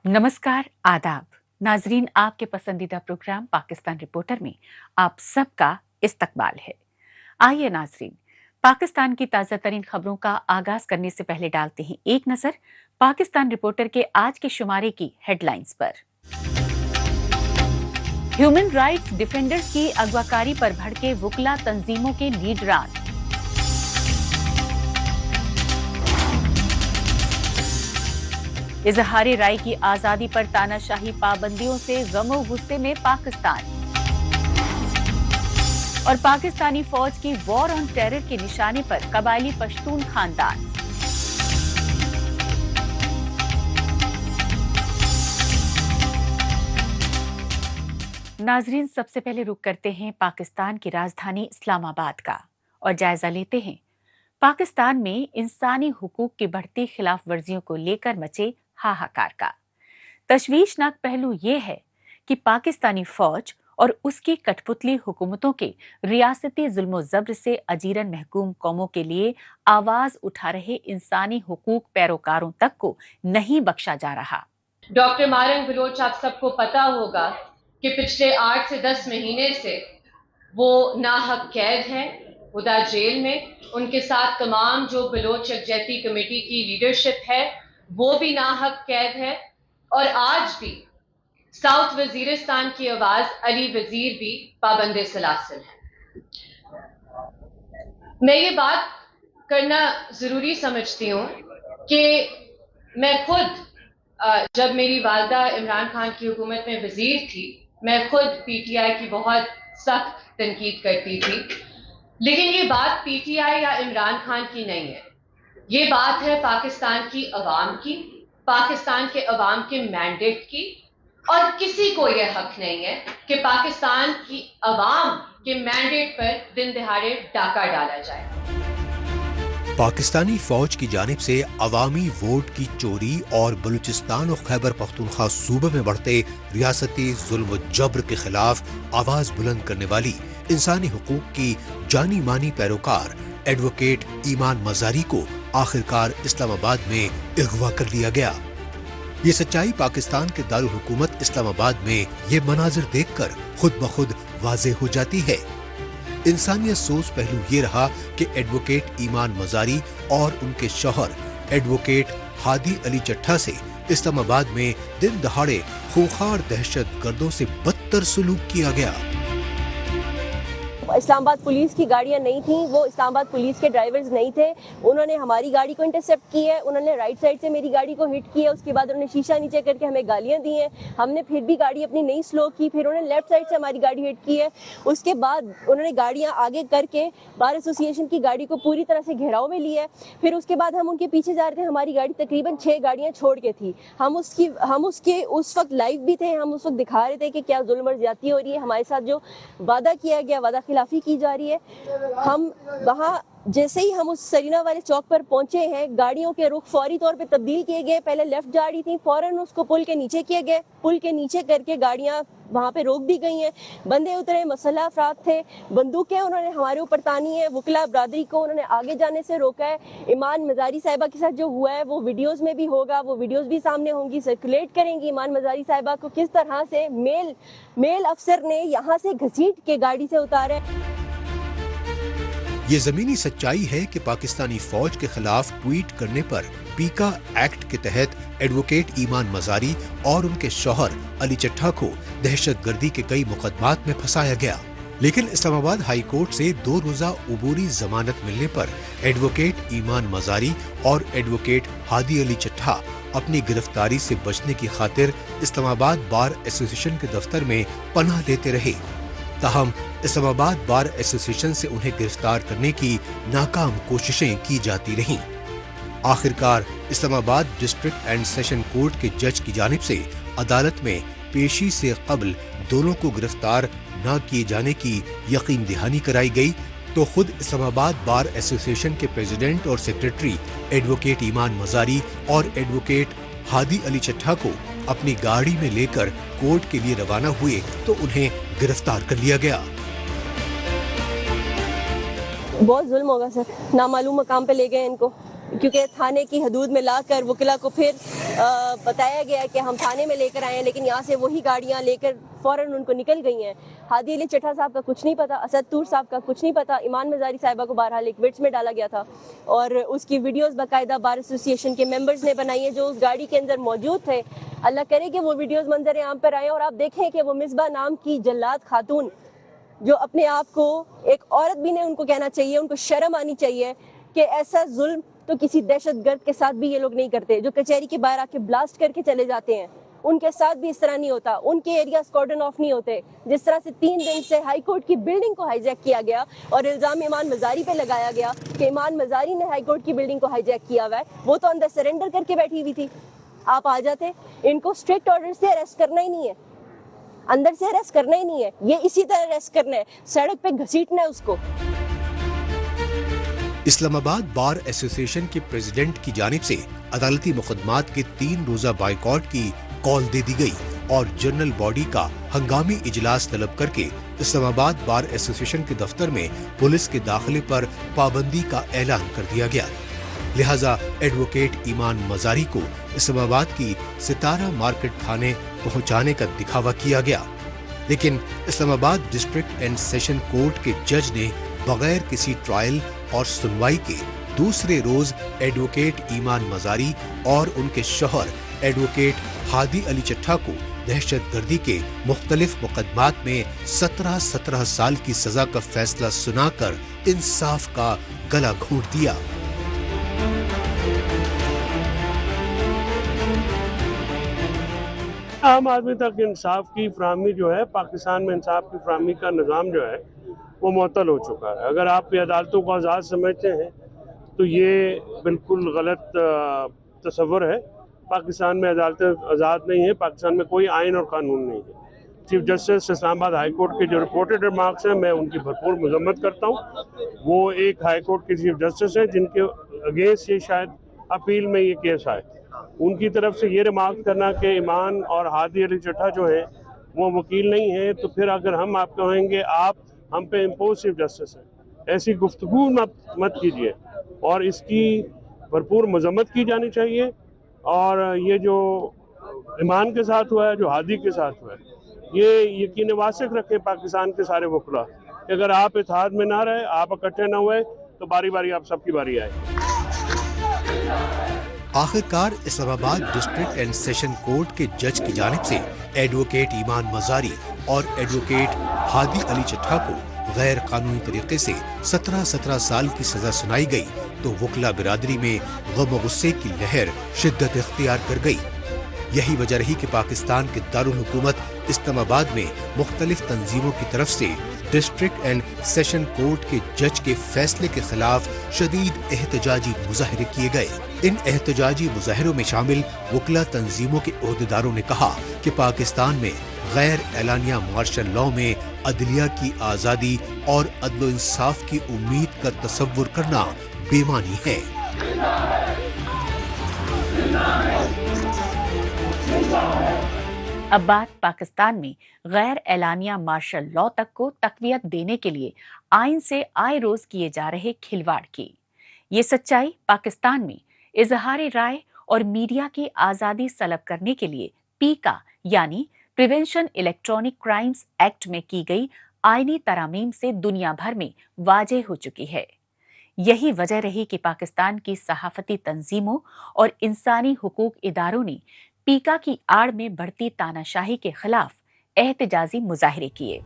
नमस्कार, आदाब। नाजरीन, आपके पसंदीदा प्रोग्राम पाकिस्तान रिपोर्टर में आप सबका इस्तकबाल है। आइए नाजरीन, पाकिस्तान की ताज़ा तरीन खबरों का आगाज करने से पहले डालते हैं एक नजर पाकिस्तान रिपोर्टर के आज के शुमारे की हेडलाइंस पर। ह्यूमन राइट्स डिफेंडर्स की अगवाकारी पर भड़के वुकला तंजीमों के लीडरान। इजहार राय की आजादी पर तानाशाही पाबंदियों से गमो गुस्से में पाकिस्तान। और पाकिस्तानी फौज की वॉर ऑन टेरर के निशाने पर कबायली पश्तून खानदान। नाजरीन, सबसे पहले रुक करते हैं पाकिस्तान की राजधानी इस्लामाबाद का और जायजा लेते हैं पाकिस्तान में इंसानी हुकूक की बढ़ती खिलाफ वर्जियों को लेकर मचे हाहाकार का। तशवीशनाक पहलू ये है कि पाकिस्तानी फौज और उसकी कठपुतली हुकूमतों के रियासती जुल्म जब्र से अजीरन महकूम कौमों के लिए आवाज उठा रहे इंसानी हुकूक पैरोकारों तक को नहीं बख्शा जा रहा। डॉक्टर मारंग बलोच, आप सबको पता होगा कि पिछले 8 से 10 महीने से वो नाहक कैद हैं उदा जेल में। उनके साथ तमाम जो बलोच यकजहती कमेटी की लीडरशिप है वो भी नाहक कैद है। और आज भी साउथ वजीरिस्तान की आवाज अली वजीर भी पाबंदे सलासिल है। मैं ये बात करना जरूरी समझती हूँ कि मैं खुद जब मेरी वालदा इमरान खान की हुकूमत में वजीर थी, मैं खुद पीटीआई की बहुत सख्त तनकीद करती थी। लेकिन ये बात पीटीआई या इमरान खान की नहीं है, ये बात है पाकिस्तान की अवाम की, पाकिस्तान के अवाम के मैंडेट की। और किसी को ये हक नहीं है कि पाकिस्तान की अवाम के मैंडेट पर दिन दिहाड़े डाका डाला जाए। पाकिस्तानी फौज की जानिब से अवामी वोट की चोरी और बलूचिस्तान और खैबर पख्तूनख्वा सूबे में बढ़ते रियासती जुल्म जब्र के खिलाफ आवाज बुलंद करने वाली इंसानी हुकूक की जानी मानी पैरोकार एडवोकेट ईमान मजारी को आखिरकार इस्लामाबाद में अगवा कर लिया गया। ये सच्चाई पाकिस्तान के दारुल हुकूमत इस्लामाबाद में ये मनाजिर देखकर खुद ब खुद वाज़ेह हो जाती है। इंसानियत सोच पहलू ये रहा कि एडवोकेट ईमान मजारी और उनके शौहर एडवोकेट हादी अली चट्ठा से इस्लामाबाद में दिन दहाड़े खूंखार दहशत गर्दों से बदतर सलूक किया गया। इस्लामाबाद पुलिस की गाड़ियां नहीं थी, वो इस्लामाबाद पुलिस के ड्राइवर्स नहीं थे। उन्होंने हमारी गाड़ी को इंटरसेप्ट की है, उन्होंने राइट साइड से मेरी गाड़ी को हिट किया, उसके बाद उन्होंने शीशा नीचे करके हमें गालियां दी हैं। हमने फिर भी गाड़ी अपनी नहीं स्लो की, फिर उन्होंने लेफ्ट साइड से हमारी गाड़ी हिट की है। उसके बाद उन्होंने गाड़ियां आगे करके बार एसोसिएशन की गाड़ी को पूरी तरह से घेराव में लिया। फिर उसके बाद हम उनके पीछे जा रहे थे, हमारी गाड़ी तकरीबन 6 गाड़ियां छोड़ के थी। हम उसके उस वक्त लाइव भी थे, हम उस वक्त दिखा रहे थे कि क्या जुल्म और ज्यादती हो रही है, हमारे साथ जो वादा किया गया वादा खिलाफी की जा रही है। हम वहाँ जैसे ही हम उस सरीना वाले चौक पर पहुंचे हैं, गाड़ियों के रुख फौरी तौर पे तब्दील किए गए। पहले लेफ्ट जा रही थी, फौरन उसको पुल के नीचे किए गए, पुल के नीचे करके गाड़ियां वहाँ पे रोक दी गई हैं। बंदे उतरे, मसल्ह अफराद थे, बंदूकें उन्होंने हमारे ऊपर तानी है। वुकला बरादरी को उन्होंने आगे जाने से रोका है। ईमान मजारी साहिबा के साथ जो हुआ है वो वीडियोस में भी होगा, वो वीडियोस भी सामने होंगी, सर्कुलेट करेंगी। ईमान मजारी साहिबा को किस तरह से मेल अफसर ने यहाँ से घसीट के गाड़ी से उतारा। ये जमीनी सच्चाई है कि पाकिस्तानी फौज के खिलाफ ट्वीट करने पर पीका एक्ट के तहत एडवोकेट ईमान मजारी और उनके शौहर अली चट्ठा को दहशतगर्दी के कई मुकदमात में फंसाया गया। लेकिन इस्लामाबाद हाई कोर्ट से 2 रोजा उबूरी जमानत मिलने पर एडवोकेट ईमान मजारी और एडवोकेट हादी अली चट्ठा अपनी गिरफ्तारी से बचने की खातिर इस्लामाबाद बार एसोसिएशन के दफ्तर में पनाह लेते रहे। ताहम इस्लामाबाद बार एसोसिएशन से उन्हें गिरफ्तार करने की नाकाम कोशिशें की जाती रहीं। आखिरकार Islamabad district and session court के जज की जानिब से अदालत में पेशी से कबल दोनों को गिरफ्तार न किए जाने की यकीन दहानी कराई गई तो खुद इस्लामाबाद बार एसोसिएशन के प्रेसिडेंट और सेक्रेटरी एडवोकेट ईमान मजारी और एडवोकेट हादी अली चट्ठा को अपनी गाड़ी में लेकर कोर्ट के लिए रवाना हुए तो उन्हें गिरफ्तार कर लिया गया। बहुत जुल्म होगा सर, नामालूम मकाम पे ले गए इनको। क्योंकि थाने की हदूद में लाकर वकीला को फिर बताया गया कि हम थाने में लेकर आए हैं, लेकिन यहाँ से वही गाड़ियाँ लेकर फ़ौरन उनको निकल गई हैं। हादी अली चट्टा साहब का कुछ नहीं पता, असद तूर साहब का कुछ नहीं पता। ईमान मज़ारी साहिबा को बहरहाल एक विट्स में डाला गया था और उसकी वीडियोस बाकायदा बार एसोसिएशन के मेंबर्स ने बनाई है जो उस गाड़ी के अंदर मौजूद थे। अल्लाह करे कि वो वीडियोस मंजर आम पर आए और आप देखें कि वो मिसबा नाम की जल्लाद खातून जो अपने आप को एक औरत भी नहीं उनको कहना चाहिए, उनको शर्म आनी चाहिए कि ऐसा जुल्म तो किसी दहशतगर्द के साथ भी ये लोग नहीं करते। जो कचहरी के बाहर आके ब्लास्ट करके चले जाते हैं उनके साथ भी इस तरह नहीं होता, उनके एरियाज कॉर्डन ऑफ नहीं होते। जिस तरह से 3 दिन से हाई कोर्ट की बिल्डिंग को हाईजैक किया गया और इल्जाम ईमान मज़ारी पे लगाया गया कि ईमान मज़ारी ने हाई कोर्ट की बिल्डिंग को हाईजैक किया हुआ है, वो तो अंदर सरेंडर करके बैठी हुई थी। आप आ जाते, इनको स्ट्रिक्ट ऑर्डर से अरेस्ट करना ही नहीं है, अंदर से अरेस्ट करना ही नहीं है, ये इसी तरह अरेस्ट करना है, सड़क पे घसीटना है उसको। इस्लामाबाद बार एसोसिएशन के प्रेसिडेंट की जानिब से अदालती मुकदमात के 3 रोजा बाइकॉट की कॉल दे दी गई और जनरल बॉडी का हंगामी इजलास तलब करके इस्लामाबाद बार एसोसिएशन के दफ्तर में पुलिस के दाखिले पर पाबंदी का ऐलान कर दिया गया। लिहाजा एडवोकेट ईमान मज़ारी को इस्लामाबाद की सितारा मार्केट थाने पहुंचाने का दिखावा किया गया, लेकिन Islamabad district and session court के जज ने बगैर किसी ट्रायल और सुनवाई के दूसरे रोज एडवोकेट ईमान मज़ारी और उनके शौहर एडवोकेट हादी अली चट्टा को दहशतगर्दी के मुख्तलिफ मुकदमात में 17 साल की सजा का फैसला सुनाकर इंसाफ का गला घोंट दिया। आम आदमी तक इंसाफ की फराहमी जो है, पाकिस्तान में इंसाफ की फराहमी का निज़ाम जो है वो मुअत्तल हो चुका है। अगर आप ये अदालतों को आज़ाद समझते हैं तो ये बिल्कुल गलत तस्वुर है। पाकिस्तान में अदालतें आज़ाद नहीं है, पाकिस्तान में कोई आइन और कानून नहीं है। Chief justice Islamabad high court के जो रिपोर्टेड रिमार्क्स हैं मैं उनकी भरपूर मजम्मत करता हूँ। वो एक हाई कोर्ट के चीफ जस्टिस हैं जिनके अगेंस्ट ये शायद अपील में ये केस आए। उनकी तरफ से ये रिमार्क करना कि ईमान और हादी अली चट्टा जो है वो वकील नहीं है, तो फिर अगर हम आप कहेंगे आप हम पे इम्पोज चीफ जस्टिस है, ऐसी गुफ्तगू मत कीजिए और इसकी भरपूर मजम्मत की जानी चाहिए। और ये जो ईमान के साथ हुआ है, जो हादी के साथ हुआ है, ये यकीन वासिक रखें पाकिस्तान के सारे वकला कि अगर आप इत्तेहाद में ना रहे, आप इकट्ठे ना हुए तो बारी बारी आप सबकी बारी आए। आखिरकार Islamabad district and session court के जज की जानिब से एडवोकेट ईमान मज़ारी और एडवोकेट हादी अली चट्टा को गैर कानूनी तरीके से 17 साल की सजा सुनाई गई तो वकला बिरादरी में गम गुस्से की लहर शिद्दत इख्तियार कर गई। यही वजह रही कि पाकिस्तान के दारुल हुकूमत इस्लामाबाद में मुख्तलिफ तंजीमों की तरफ से डिस्ट्रिक्ट एंड सेशन कोर्ट के जज के फैसले के खिलाफ शदीद एहतजाजी मुजाहरे किए गए। इन एहतजाजी मुजाहरों में शामिल वकला तंजीमों के ओहदेदारों ने कहा कि पाकिस्तान में गैर एलानिया मार्शल लॉ में अदलिया की आज़ादी और अदल इंसाफ की उम्मीद का तसव्वुर करना बेमानी है। अब बात पाकिस्तान में गैर एलानिया मार्शल लॉ तक को तकवीयत देने के लिए आइन से आए रोज किए जा रहे खिलवाड़ की। ये सच्चाई पाकिस्तान में इजहार राय और मीडिया की आज़ादी सलब करने के लिए पीका यानी प्रिवेंशन इलेक्ट्रॉनिक क्राइम्स एक्ट में की गई आईनी तरामीम से दुनिया भर में वाज़ेह हो चुकी है। यही वजह रही कि पाकिस्तान की सहाफती तंजीमों और इंसानी हुकूक इदारों ने पीका की आड़ में बढ़ती तानाशाही के खिलाफ एहतजाजी मुजाहरे किए।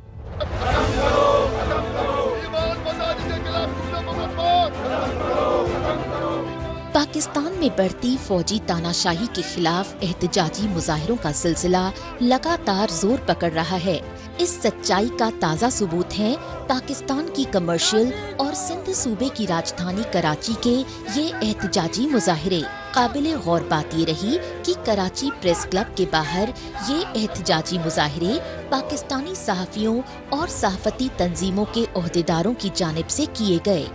पाकिस्तान में बढ़ती फौजी तानाशाही के खिलाफ एहतजाजी मुजाहिरों का सिलसिला लगातार जोर पकड़ रहा है। इस सच्चाई का ताज़ा सबूत है पाकिस्तान की कमर्शियल और सिंध सूबे की राजधानी कराची के ये एहतजाजी मुजाहिरे। काबिले गौर बात ये रही कि कराची प्रेस क्लब के बाहर ये एहतजाजी मुजाहिरे पाकिस्तानी सहाफ़ियों और सहाफ़ती तंजीमों के ओहदेदारों की जानिब से किए गए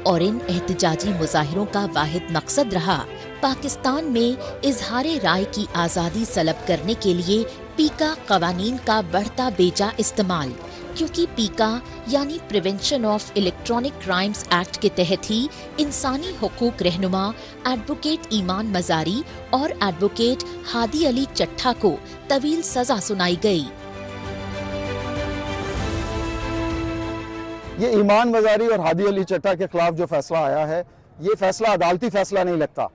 और इन एहतजाजी मुजाहिरों का वाहिद मकसद रहा पाकिस्तान में इजहारे राय की आज़ादी सलब करने के लिए पीका कवानीन का बढ़ता बेजा इस्तेमाल। क्योंकि पीका यानी prevention of electronic crimes act के तहत ही इंसानी हुकूक रहनुमा एडवोकेट ईमान मजारी और एडवोकेट हादी अली चट्ठा को तवील सजा सुनाई गई। ये ईमान मजारी और हादी अली चट्ठा के खिलाफ जो फैसला आया है, ये फैसला अदालती फैसला नहीं लगता।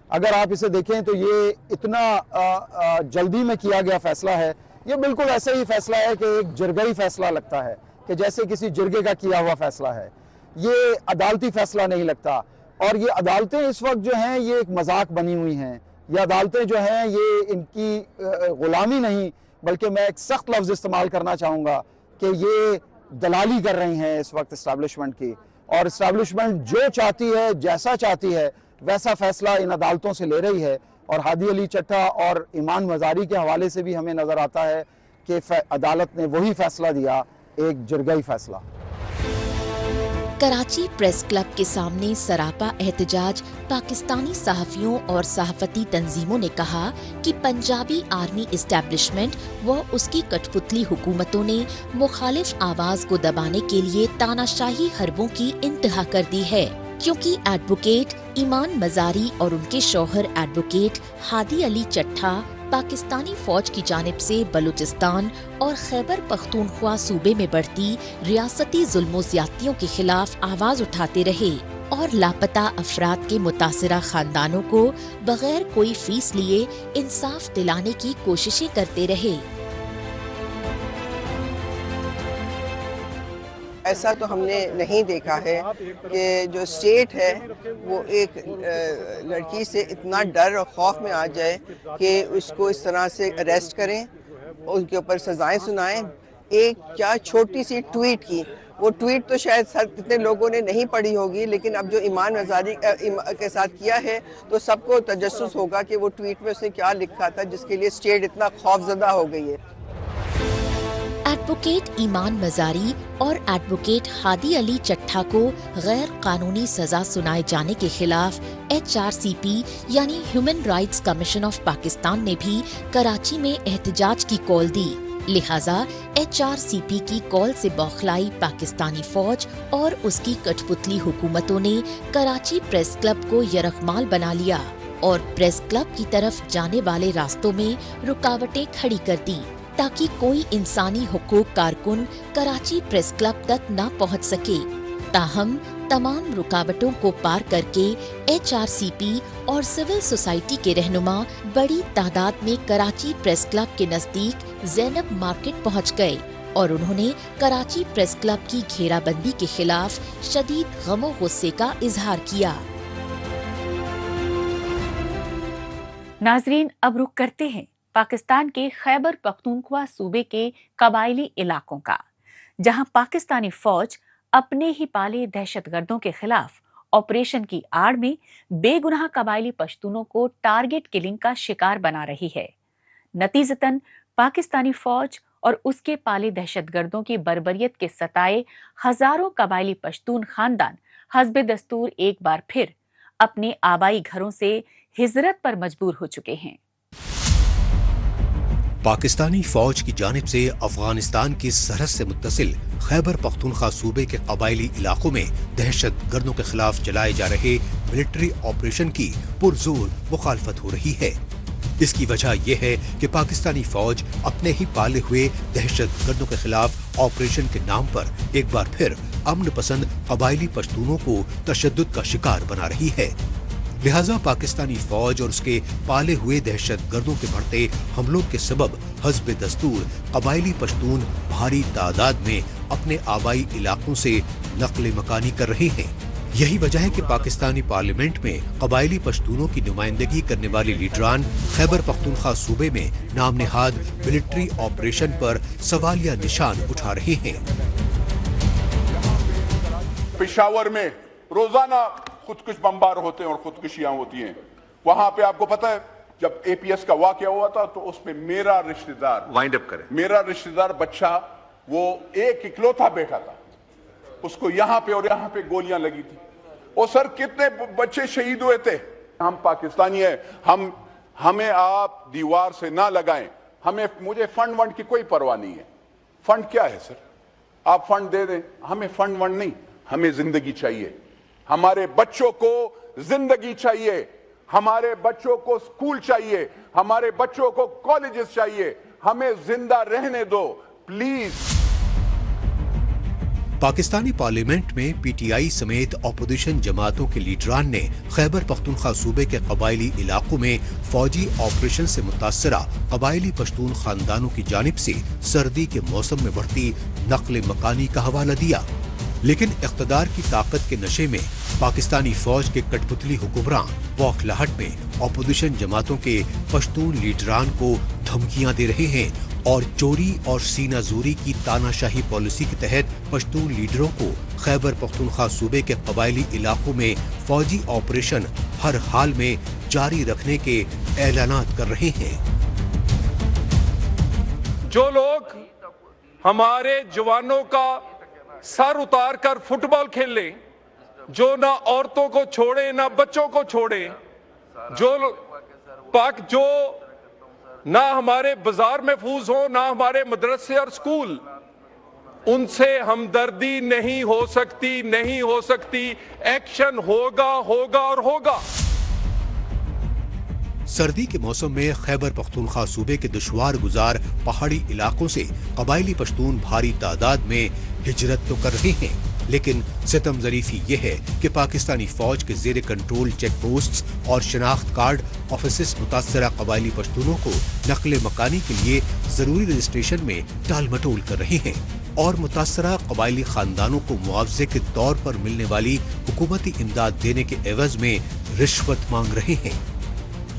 अगर आप इसे देखें तो ये इतना जल्दी में किया गया फैसला है। ये बिल्कुल ऐसा ही फैसला है कि एक जरगई फैसला लगता है, कि जैसे किसी जरगे का किया हुआ फैसला है। ये अदालती फैसला नहीं लगता। और ये अदालतें इस वक्त जो हैं ये एक मजाक बनी हुई हैं। ये अदालतें जो हैं ये इनकी गुलामी नहीं, बल्कि मैं एक सख्त लफ्ज़ इस्तेमाल करना चाहूँगा कि ये दलाली कर रही हैं इस वक्त इस्टेब्लिशमेंट की। और इस्टेब्लिशमेंट जो चाहती है, जैसा चाहती है, वैसा फैसला इन अदालतों से ले रही है। और हादी अली चट्ठा और ईमान मजारी के हवाले से भी हमें नज़र आता है कि अदालत ने वही फैसला दिया, एक जरगई फैसला। कराची प्रेस क्लब के सामने सरापा एहतजाज पाकिस्तानी सहाफ़ियों और सहाफ़ती तंजीमों ने कहा कि पंजाबी आर्मी इस्टेब्लिशमेंट व उसकी कठपुतली हुकूमतों ने मुखालिफ आवाज़ को दबाने के लिए तानाशाही हरबों की इंतहा कर दी है, क्योंकि एडवोकेट ईमान मजारी और उनके शौहर एडवोकेट हादी अली चट्ठा पाकिस्तानी फौज की जानिब से बलूचिस्तान और खैबर पख्तूनख्वा सूबे में बढ़ती रियासती जुल्म ज्यादतियों के खिलाफ आवाज उठाते रहे और लापता अफराद के मुतासिरा खानदानों को बगैर कोई फीस लिए इंसाफ दिलाने की कोशिशें करते रहे। ऐसा तो हमने नहीं देखा है कि जो स्टेट है वो एक लड़की से इतना डर और खौफ में आ जाए कि उसको इस तरह से अरेस्ट करें, उसके ऊपर सजाएं सुनाएं। एक क्या छोटी सी ट्वीट की, वो ट्वीट तो शायद इतने लोगों ने नहीं पढ़ी होगी, लेकिन अब जो ईमान मजारी के साथ किया है तो सबको तजस्सुस होगा कि वो ट्वीट में उसने क्या लिखा था जिसके लिए स्टेट इतना खौफजदा हो गई है। एडवोकेट ईमान मजारी और एडवोकेट हादी अली चट्ठा को गैर कानूनी सजा सुनाए जाने के खिलाफ HRCP यानी human rights commission of Pakistan ने भी कराची में एहतजाज की कॉल दी। लिहाजा HRCP की कॉल से बौखलाई पाकिस्तानी फौज और उसकी कठपुतली हुकूमतों ने कराची प्रेस क्लब को यरगमाल बना लिया और प्रेस क्लब की तरफ जाने वाले रास्तों में रुकावटें खड़ी कर दी, ताकि कोई इंसानी हुकूक कारकुन कराची प्रेस क्लब तक न पहुंच सके। ताहम तमाम रुकावटों को पार करके HRCP और सिविल सोसाइटी के रहनुमा बड़ी तादाद में कराची प्रेस क्लब के नजदीक ज़ैनब मार्केट पहुंच गए और उन्होंने कराची प्रेस क्लब की घेराबंदी के खिलाफ शदीद गमो गुस्से का इजहार किया। नाजरीन, अब रुख करते हैं पाकिस्तान के खैबर पख्तूनख्वा सूबे के कबायली इलाकों का, जहां पाकिस्तानी फौज अपने ही पाले दहशतगर्दों के खिलाफ ऑपरेशन की आड़ में बेगुनाह कबायली पश्तूनों को टारगेट किलिंग का शिकार बना रही है। नतीजतन पाकिस्तानी फौज और उसके पाले दहशतगर्दों की बर्बरियत के सताए हजारों कबायली पश्तून खानदान हस्बे दस्तूर एक बार फिर अपने आबाई घरों से हिजरत पर मजबूर हो चुके हैं। पाकिस्तानी फौज की जानिब से अफगानिस्तान की सरहद से मुत्तसिल खैबर पख्तूनख्वा सूबे के कबायली इलाकों में दहशत गर्दों के खिलाफ चलाए जा रहे मिलिट्री ऑपरेशन की पुरजोर मुखालफत हो रही है। इसकी वजह यह है कि पाकिस्तानी फौज अपने ही पाले हुए दहशत गर्दों के खिलाफ ऑपरेशन के नाम पर एक बार फिर अमन पसंद कबायली पश्तूनों को तशद्दुद का शिकार बना रही है। लिहाजा पाकिस्तानी फौज और उसके पाले हुए दहशत गर्दों के बढ़ते हमलों के सबब हस्ब दस्तूर कबायली पश्तून भारी तादाद में अपने आबाई इलाकों से नकल मकानी कर रहे हैं। यही वजह है कि पाकिस्तानी पार्लियामेंट में कबायली पश्तूनों की नुमाइंदगी करने वाले लीडरान खैबर पख्तूनख्वा सूबे में नाम नेहाद मिलिट्री ऑपरेशन पर सवालिया निशान उठा रहे हैं। पेशावर में रोजाना खुदकुश बमबार होते हैं और खुदकुशियां होती हैं। वहां पे आपको पता है जब APS का वाकया हुआ था तो उसमें मेरा रिश्तेदार वाइंड अप करें, मेरा रिश्तेदार बच्चा वो एक इकलौता बेटा था, उसको यहां पे और यहां पे गोलियां लगी थी। और सर कितने बच्चे शहीद हुए थे। हम पाकिस्तानी हैं, हमें आप दीवार से ना लगाएं। मुझे फंड की कोई परवाह नहीं है। फंड क्या है सर? آپ فنڈ دے دیں, ہمیں فنڈ ونڈ نہیں, ہمیں زندگی چاہیے. ہمارے بچوں کو زندگی چاہیے, ہمارے بچوں کو اسکول چاہیے, ہمارے بچوں کو کالجز چاہیے, ہمیں زندہ رہنے دو پلیز. پاکستانی پارلیمنٹ میں پی ٹی آئی سمیت اپوزیشن جماعتوں کے لیڈران نے خیبر پختونخوا صوبے کے قبائلی علاقوں میں فوجی آپریشن سے متاثرہ قبائلی پشتون خاندانوں کی جانب سے سردی کے موسم میں بڑھتی نقل مکانی کا حوالہ دیا. لیکن اقتدار کی طاقت کے نشے میں پاکستانی فوج کے کٹ پتلی حکمراں بوکھلاہٹ میں اپوزیشن جماعتوں کے پشتون لیڈران کو دھمکیاں دے رہے ہیں اور چوری اور سینہ زوری کی تاناشاہی پالیسی کے تحت پشتون لیڈروں کو خیبر پختونخوا صوبے کے قبائلی علاقوں میں فوجی آپریشن ہر حال میں جاری رکھنے کے اعلانات کر رہے ہیں. جو لوگ ہمارے جوانوں کا سر اتار کر فٹ بال کھیل لیں, جو نہ عورتوں کو چھوڑے نہ بچوں کو چھوڑے, جو نہ ہمارے بازار محفوظ ہوں نہ ہمارے مدرسے اور سکول, ان سے ہمدردی نہیں ہو سکتی. ایکشن ہوگا اور ہوگا. سردی کے موسم میں خیبر پختونخوا صوبے کے دشوار گزار پہاڑی علاقوں سے قبائلی پشتون بھاری تعداد میں ہجرت تو کر رہے ہیں, لیکن ستم ظریفی یہ ہے کہ پاکستانی فوج کے زیر کنٹرول چیک پوسٹس اور شناخت کارڈ آفیسز متاثرہ قبائلی پشتونوں کو نقل مکانی کے لیے ضروری رجسٹریشن میں ٹال مٹول کر رہے ہیں اور متاثرہ قبائلی خاندانوں کو معاوضے کے طور پر ملنے والی حکومتی امداد دینے کے عوض میں رشوت مانگ رہے ہیں.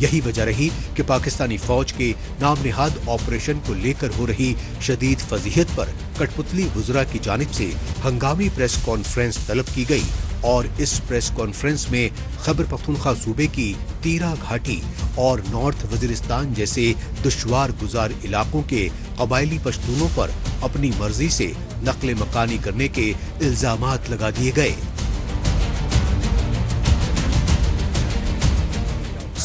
یہی وجہ رہی کہ پاکستانی فوج کے نام نہاد آپریشن کو لے کر ہو رہی شدید فضیحت پر کٹ پتلی وزراء کی جانب سے ہنگامی پریس کانفرنس طلب کی گئی اور اس پریس کانفرنس میں خیبر پختونخوا صوبے کی تیرا گھاٹی اور نارتھ وزیرستان جیسے دشوار گزار علاقوں کے قبائلی پشتونوں پر اپنی مرضی سے نقل مکانی کرنے کے الزامات لگا دیے گئے.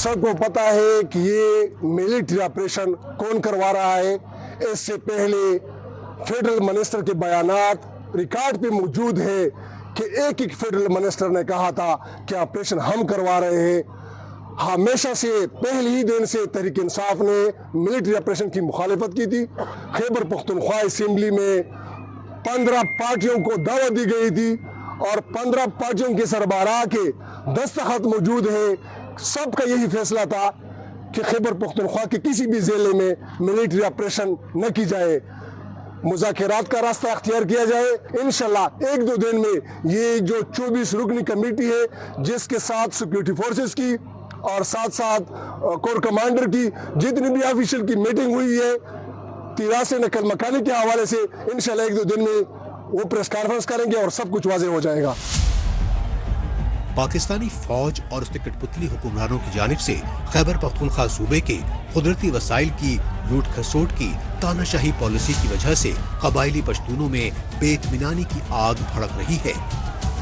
سب کو پتا ہے کہ یہ ملٹری آپریشن کون کروا رہا ہے. اس سے پہلے فیڈرل منسٹر کے بیانات ریکارڈ پہ موجود ہے کہ ایک فیڈرل منسٹر نے کہا تھا کہ آپریشن ہم کروا رہے ہیں. ہمیشہ سے پہلے ہی دن سے تحریک انصاف نے ملٹری آپریشن کی مخالفت کی تھی. خیبر پختونخوا اسمبلی میں 15 پارٹیوں کو دعوت دی گئی تھی اور 15 پارٹیوں کے سربراہ کے دستخط موجود ہیں. سب کا یہی فیصلہ تھا کہ خیبر پختونخوا کے کسی بھی ضلع میں ملٹری آپریشن نہ کی جائے, مذاکرات کا راستہ اختیار کیا جائے. انشاءاللہ 1-2 دن میں یہ جو 24 رکنی کمیٹی ہے جس کے ساتھ سیکورٹی فورسز کی اور ساتھ کور کمانڈر کی جتنی بھی آفیشل کی میٹنگ ہوئی ہے تیرا سے نقل مکانی کے حوالے سے, انشاءاللہ 1-2 دن میں وہ پریس کانفرنس کریں گے اور سب کچھ واضح ہو جائے گا. پاکستانی فوج اور اس کے کٹ پتلی حکمرانوں کی جانب سے خیبر پختونخوا صوبے کے قدرتی وسائل کی لوٹ کھسوٹ کی تاناشاہی پالیسی کی وجہ سے قبائلی پشتونوں میں بے اطمینانی کی آگ بھڑک رہی ہے.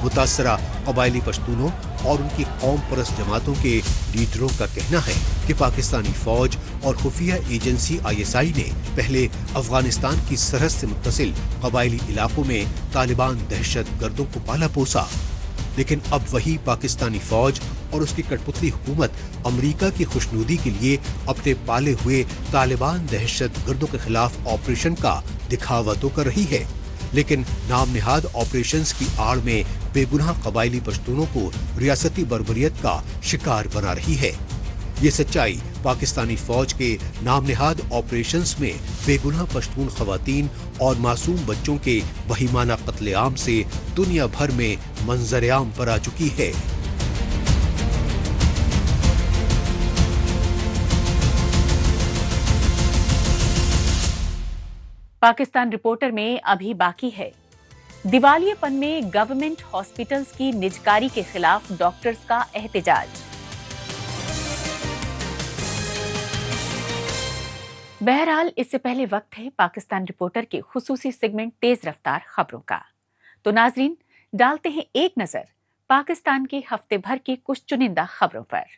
متاثرہ قبائلی پشتونوں اور ان کی قوم پرست جماعتوں کے لیڈروں کا کہنا ہے کہ پاکستانی فوج اور خفیہ ایجنسی ISI نے پہلے افغانستان کی سرحد سے متصل قبائلی علاقوں میں طالبان دہشت گردوں کو پالا پوسا, لیکن اب وہی پاکستانی فوج اور اس کی کٹ پتلی حکومت امریکہ کی خوشنودی کے لیے اپنے پالے ہوئے طالبان دہشت گردوں کے خلاف آپریشن کا دکھاوا تو کر رہی ہے, لیکن نام نہاد آپریشنز کی آڑ میں بے گناہ قبائلی پشتونوں کو ریاستی بربریت کا شکار بنا رہی ہے. یہ سچائی پاکستانی فوج کے نام نہاد آپریشنز میں بے گناہ پشتون خواتین اور معصوم بچوں کے وحیمانہ قتل عام سے دنیا بھر میں منظر عام پر آ چکی ہے. پاکستان رپورٹر میں ابھی باقی ہے. دیوالیے پن میں گورنمنٹ ہاسپٹلز کی نجکاری کے خلاف ڈاکٹرز کا احتجاج. بہرحال اس سے پہلے وقت ہے پاکستان رپورٹر کے خصوصی سیگمنٹ تیز رفتار خبروں کا. تو ناظرین ڈالتے ہیں ایک نظر پاکستان کے ہفتے بھر کی کچھ چنندہ خبروں پر.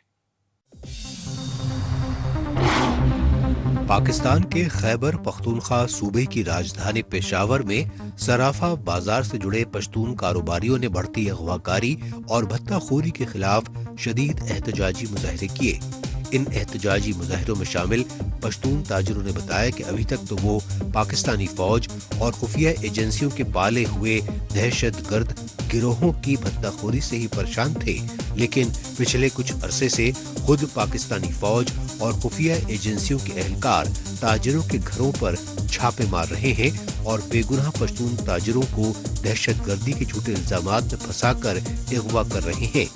پاکستان کے خیبر پختونخوا صوبے کی راجدھانی پشاور میں صرافہ بازار سے جڑے پشتون کاروباریوں نے بڑھتی اغواکاری اور بھتہ خوری کے خلاف شدید احتجاجی مظاہرے کیے۔ ان احتجاجی مظاہروں میں شامل پشتون تاجروں نے بتایا کہ ابھی تک تو وہ پاکستانی فوج اور خفیہ ایجنسیوں کے پالے ہوئے دہشت گرد گروہوں کی بھتہ خوری سے ہی پریشان تھے، لیکن پچھلے کچھ عرصے سے خود پاکستانی فوج اور خفیہ ایجنسیوں کے اہلکار تاجروں کے گھروں پر چھاپے مار رہے ہیں اور بے گناہ پشتون تاجروں کو دہشت گردی کے جھوٹے الزامات میں پھنسا کر اغوا کر رہے ہیں۔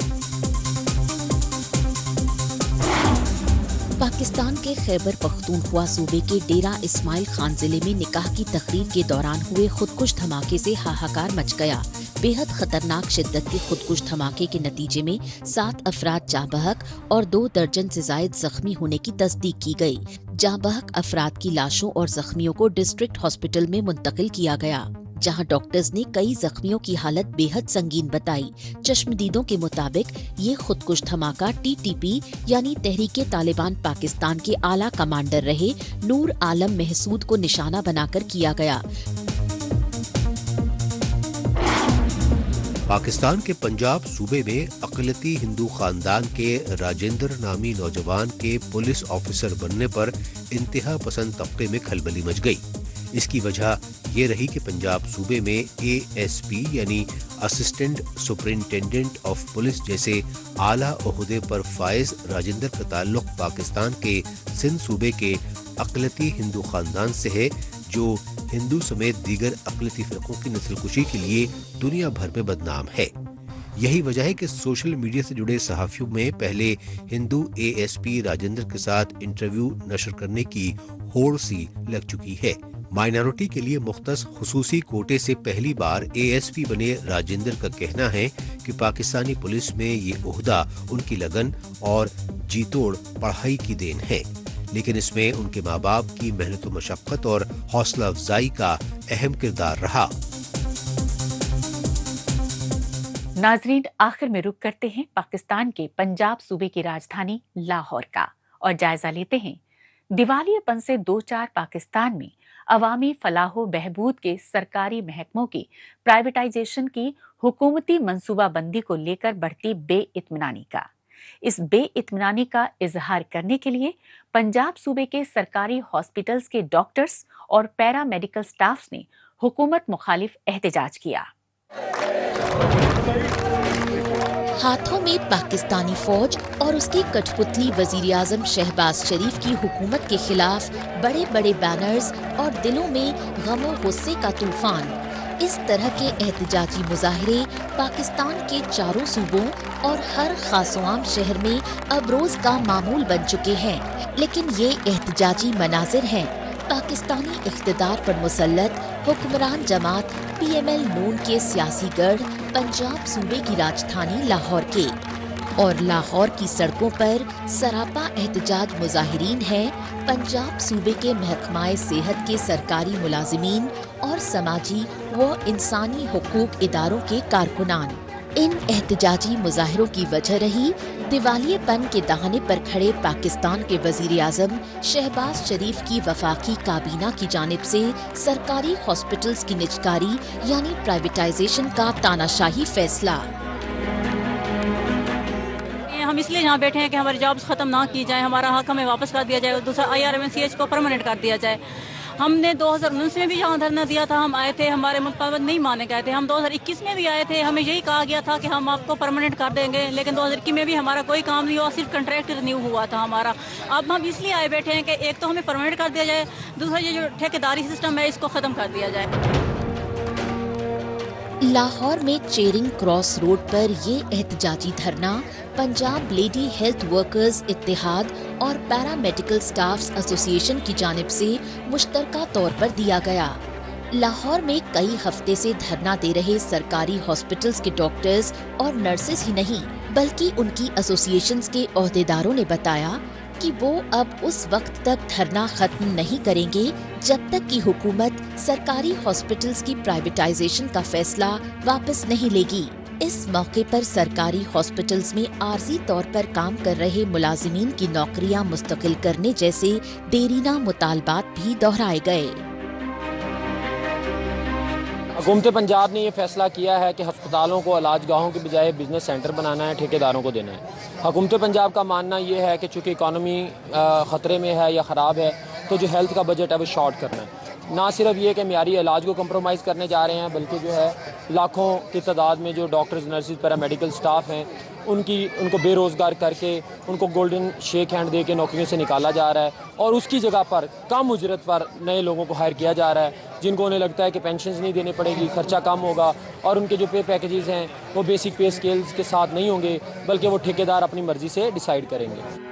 پاکستان کے خیبر پختونخوا صوبے کے ڈیرہ اسماعیل خان ضلع میں نکاح کی تقریب کے دوران ہوئے خودکش دھماکے سے ہاہاکار مچ گیا۔ بے حد خطرناک شدت کے خودکش دھماکے کے نتیجے میں 7 افراد جاں بحق اور 2 درجن سے زائد زخمی ہونے کی تصدیق کی گئی۔ جاں بحق افراد کی لاشوں اور زخمیوں کو ڈسٹرکٹ ہاسپٹل میں منتقل کیا گیا، جہاں ڈاکٹرز نے کئی زخمیوں کی حالت بے حد سنگین بتائی۔ چشمدیدوں کے مطابق یہ خودکش دھماکہ TTP یعنی تحریک طالبان پاکستان کے اعلیٰ کمانڈر رہے نور عالم محسود کو نشانہ بنا کر کیا گیا۔ پاکستان کے پنجاب صوبے میں اقلیتی ہندو خاندان کے راجندر نامی نوجوان کے پولیس آفیسر بننے پر انتہا پسند طبقے میں کھلبلی مچ گئی۔ اس کی وجہ یہ رہی کہ پنجاب صوبے میں ASP یعنی اسسٹنٹ سپرنٹینڈنٹ آف پولیس جیسے اعلیٰ عہدے پر فائز راجندر کا تعلق پاکستان کے سندھ صوبے کے اقلیتی ہندو خاندان سے ہے، جو ہندو سمیت دیگر اقلیتی فرقوں کی نسل کشی کے لیے دنیا بھر میں بدنام ہے۔ یہی وجہ ہے کہ سوشل میڈیا سے جڑے صحافیوں میں پہلے ہندو ASP راجندر کے ساتھ انٹرویو نشر کرنے کی ہوڑ سی لگ چکی ہے۔ مائنارٹی کے لیے مختص خصوصی کوٹے سے پہلی بار ASP بنے راجندر کا کہنا ہے کہ پاکستانی پولیس میں یہ عہدہ ان کی لگن اور جی توڑ پڑھائی کی دین ہے، لیکن اس میں ان کے ماں باپ کی محنت و مشقت اور حوصلہ افزائی کا اہم کردار رہا۔ ناظرین، آخر میں رک کرتے ہیں پاکستان کے پنجاب صوبے کی راجدھانی لاہور کا اور جائزہ لیتے ہیں دیوالیہ پن سے دوچار پاکستان میں عوامی فلاح و بہبود کے سرکاری محکموں کی پرائیویٹائزیشن کی حکومتی منصوبہ بندی کو لے کر بڑھتی بے اطمینانی کا۔ اس بے اطمینانی کا اظہار کرنے کے لیے پنجاب صوبے کے سرکاری ہاسپٹلز کے ڈاکٹرز اور پیرا میڈیکل سٹافز نے حکومت مخالف احتجاج کیا۔ ہاتھوں میں پاکستانی فوج اور اس کی کٹھ پتلی وزیر اعظم شہباز شریف کی حکومت کے خلاف بڑے بڑے بینرز اور دلوں میں غم و غصے کا طوفان۔ اس طرح کے احتجاجی مظاہرے پاکستان کے چاروں صوبوں اور ہر خاص و عام شہر میں اب روز کا معمول بن چکے ہیں، لیکن یہ احتجاجی مناظر ہیں پاکستانی اقتدار پر مسلط حکمران جماعت PML نون کے سیاسی گڑھ پنجاب صوبے کی راجدھانی لاہور کے، اور لاہور کی سڑکوں پر سراپا احتجاج مظاہرین ہیں پنجاب صوبے کے محکمہ صحت کے سرکاری ملازمین اور سماجی و انسانی حقوق اداروں کے کارکنان۔ ان احتجاجی مظاہروں کی وجہ رہی دیوالیہ پن کے دہانے پر کھڑے پاکستان کے وزیر اعظم شہباز شریف کی وفاقی کابینہ کی جانب سے سرکاری ہاسپٹلز کی نجکاری یعنی پرائیویٹائزیشن کا تاناشاہی فیصلہ۔ ہم اس لیے یہاں بیٹھے ہیں کہ ہماری جابز ختم نہ کی جائے، ہمارا حق ہمیں واپس کر دیا جائے اور دوسرا IRMCH کو پرماننٹ کر دیا جائے۔ ہم نے 2019 میں بھی یہاں دھرنا دیا تھا، ہم آئے تھے، ہمارے مطابق نہیں مانے گئے تھے۔ ہم 2021 میں بھی آئے تھے، ہمیں یہی کہا گیا تھا کہ ہم آپ کو پرماننٹ کر دیں گے، لیکن 2021 میں بھی ہمارا کوئی کام نہیں ہوا، صرف کنٹریکٹ رینیو ہوا تھا ہمارا۔ اب ہم اس لیے آئے بیٹھے ہیں کہ ایک تو ہمیں پرماننٹ کر دیا جائے، دوسرا یہ جو ٹھیکیداری سسٹم ہے اس کو ختم کر دیا جائے۔ لاہور میں چیرنگ کراس روڈ پر یہ احتجاجی دھرنا پنجاب لیڈی ہیلتھ ورکرز اتحاد اور پیرا میڈیکل سٹافز ایسوسی ایشن کی جانب سے مشترکہ طور پر دیا گیا۔ لاہور میں کئی ہفتے سے دھرنا دے رہے سرکاری ہاسپٹلز کے ڈاکٹرز اور نرسز ہی نہیں بلکہ ان کی ایسوسی ایشنز کے عہدیداروں نے بتایا کہ وہ اب اس وقت تک دھرنا ختم نہیں کریں گے جب تک کہ حکومت سرکاری ہاسپٹلز کی پرائیویٹائزیشن کا فیصلہ واپس نہیں لے گی۔ اس موقع پر سرکاری ہاسپٹلز میں عارضی طور پر کام کر رہے ملازمین کی نوکریاں مستقل کرنے جیسے دیرینہ مطالبات بھی دہرائے گئے۔ حکومت پنجاب نے یہ فیصلہ کیا ہے کہ ہسپتالوں کو علاج گاہوں کے بجائے بزنس سینٹر بنانا ہے، ٹھیکیداروں کو دینا ہے۔ حکومت پنجاب کا ماننا یہ ہے کہ چونکہ اکانومی خطرے میں ہے یا خراب ہے تو جو ہیلتھ کا بجٹ ہے وہ شارٹ کرنا ہے۔ نہ صرف یہ کہ معیاری علاج کو کمپرومائز کرنے جا رہے ہیں بلکہ جو ہے لاکھوں کی تعداد میں جو ڈاکٹرز، نرسز، پیرامیڈیکل سٹاف ہیں ان کو بے روزگار کر کے ان کو گولڈن شیک ہینڈ دے کے نوکریوں سے نکالا جا رہا ہے اور اس کی جگہ پر کم اجرت پر نئے لوگوں کو ہائر کیا جا رہا ہے جن کو انہیں لگتا ہے کہ پینشنز نہیں دینے پڑے گی، خرچہ کم ہوگا اور ان کے جو پے پیکیجز ہیں وہ بیسک پے اسکیلز کے ساتھ نہیں ہوں گے بلکہ وہ ٹھیکیدار اپنی مرضی سے ڈیسائیڈ کریں گے۔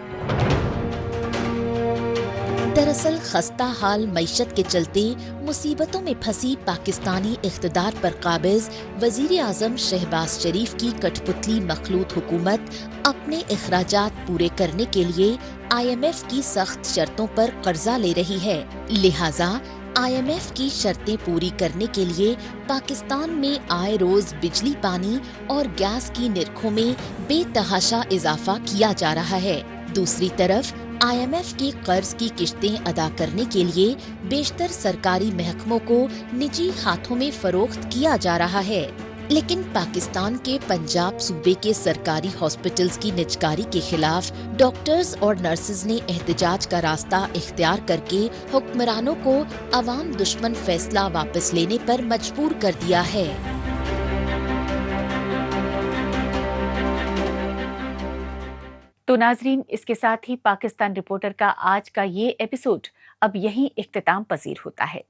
دراصل خستہ حال معیشت کے چلتے مصیبتوں میں پھنسی پاکستانی اقتدار پر قابض وزیر اعظم شہباز شریف کی کٹ پتلی مخلوط حکومت اپنے اخراجات پورے کرنے کے لیے آئی ایم ایف کی سخت شرطوں پر قرضہ لے رہی ہے، لہٰذا آئی ایم ایف کی شرطیں پوری کرنے کے لیے پاکستان میں آئے روز بجلی، پانی اور گیس کی نرخوں میں بے تحاشا اضافہ کیا جا رہا ہے۔ دوسری طرف آئی ایم ایف کے قرض کی قسطیں ادا کرنے کے لیے بیشتر سرکاری محکموں کو نجی ہاتھوں میں فروخت کیا جا رہا ہے، لیکن پاکستان کے پنجاب صوبے کے سرکاری ہاسپٹلز کی نجکاری کے خلاف ڈاکٹرز اور نرسز نے احتجاج کا راستہ اختیار کر کے حکمرانوں کو عوام دشمن فیصلہ واپس لینے پر مجبور کر دیا ہے۔ تو ناظرین، اس کے ساتھ ہی پاکستان رپورٹر کا آج کا یہ ایپیسوڈ اب یہیں اختتام پذیر ہوتا ہے۔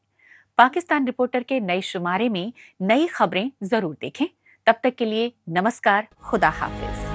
پاکستان رپورٹر کے نئے شمارے میں نئی خبریں ضرور دیکھیں۔ تب تک کے لیے نمسکار، خدا حافظ۔